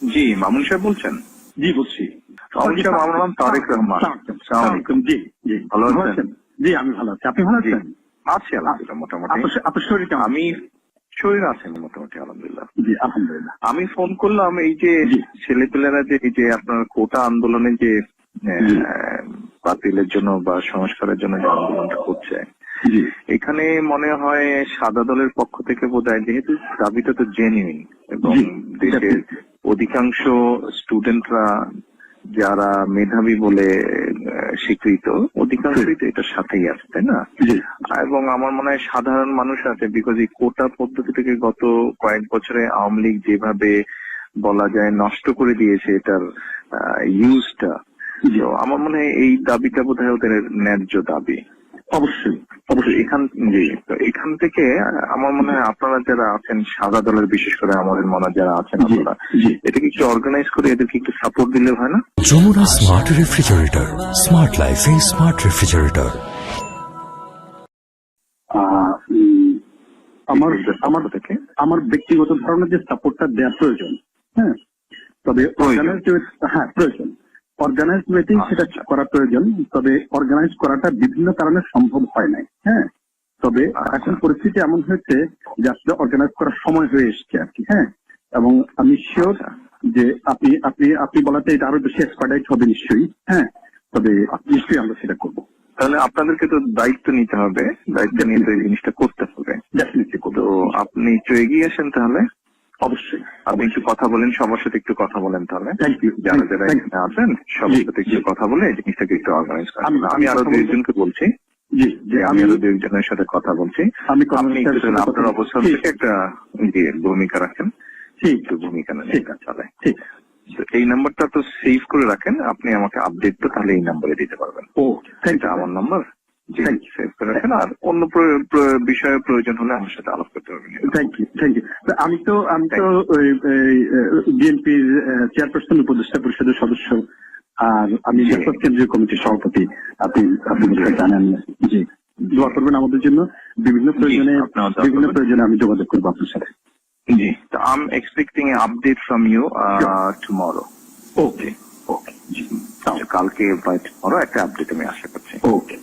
জি, মামুন সাহেব বলছেন? জি বলছি। মামুন সাহেব, আমার নাম তারেক রহমান। জি জি, ভালো আছেন? জি আমি ভালো আছি, আপনি ভালো আছেন? আছি আলহামদুলিল্লাহ মোটামুটি। আপনার শরীর কেমন? আমি শরীর আছেন মোটামুটি আলহামদুলিল্লাহ। জি আলহামদুলিল্লাহ। আমি ফোন করলাম এই যে ছেলেপেলেরা যে এই যে আপনার কোটা আন্দোলনে যে বাতিলের জন্য বা সংস্কারের জন্য যে আন্দোলনটা করছে, এখানে মনে হয় সাদা দলের পক্ষ থেকে বোধহয়, যেহেতু দাবিটা তো জেনুইন এবং দেশের অধিকাংশ স্টুডেন্টরা যারা মেধাবী বলে স্বীকৃত, অধিকাংশই তো এটার সাথেই আছে, তাই না? এবং আমার মনে হয় সাধারণ মানুষ আছে, বিকজ এই কোটা পদ্ধতি থেকে গত কয়েক বছরে আওয়ামী লীগ যেভাবে বলা যায় নষ্ট করে দিয়েছে এটার ইউজটা, তো আমার মনে হয় এই দাবিটা বোধহয় ওদের ন্যায্য দাবি। অবশ্যই অবশ্যই এখান থেকে আমার মনে হয় আপনারা যারা আছেন সাদা দলের, বিশেষ করে আমাদের মনে যারা আছেন আপনারা, এটাকে একটু অর্গানাইজ করে এদেরকে একটু সাপোর্ট দিলে হয় না? যমুনা স্মার্ট রেফ্রিজারেটর, স্মার্ট লাইফে স্মার্ট রেফ্রিজারেটর। আমার ব্যক্তিগত ধারণা যে সাপোর্টটা দেওয়া প্রয়োজন, হ্যাঁ, তবে প্রয়োজন অর্গানাইজ ওয়েতেই সেটা করা প্রয়োজন। তবে অর্গানাইজ করাটা বিভিন্ন কারণে সম্ভব হয় নাই, হ্যাঁ। তবে এখন পরিস্থিতি এমন হয়েছে যে আসলে অর্গানাইজ করার সময় হয়ে এসছে আর কি, হ্যাঁ। এবং আমি শিওর যে আপনি আপনি আপনি বলাতে এটা আরো বেশি এক্সপার্টাইজ হবে নিশ্চয়ই, হ্যাঁ। তবে নিশ্চয়ই আমরা সেটা করবো। তাহলে আপনাদেরকে তো দায়িত্ব নিতে হবে, দায়িত্ব নিয়ে তো এই জিনিসটা করতে হবে। তো আপনি একটু এগিয়ে আসেন তাহলে। অবশ্যই আপনি একটু কথা বলেন, সবার সাথে একটু কথা বলেন তাহলে, থ্যাংক ইউ। যারা যারা এখানে আছেন সবার সাথে একটু কথা বলে এই জিনিসটাকে একটু অর্গানাইজ করেন। আমি আরো দুইজনকে বলছি, আমি আরো দুইজনের সাথে কথা বলছি। আপনি একটু আপনার অবস্থান থেকে একটা ভূমিকা রাখেন, একটু ভূমিকা নেন, চলে। এই নাম্বারটা তো সেভ করে রাখেন, আপনি আমাকে আপডেট তো তাহলে এই নাম্বারে দিতে পারবেন। এটা আমার নাম্বার, সেভ করে রাখেন। আর অন্য বিষয়ে প্রয়োজন হলে আমার সাথে আলাপ করতে পারবেন। Thank you. আমি তো বিএনপির চেয়ারপারসন, উপদেষ্টা পরিষদের সদস্য, আর আমি কেন্দ্রীয় কমিটির সভাপতি। আপনি জানেন। জি, দোয়া করবেন আমাদের জন্য। বিভিন্ন প্রয়োজনে আমি যোগাযোগ করবো আপনার সাথে। জি, I'm expecting an update from you tomorrow. Okay. কালকে বা tomorrow একটা আপডেট আমি আশা করছি। Okay.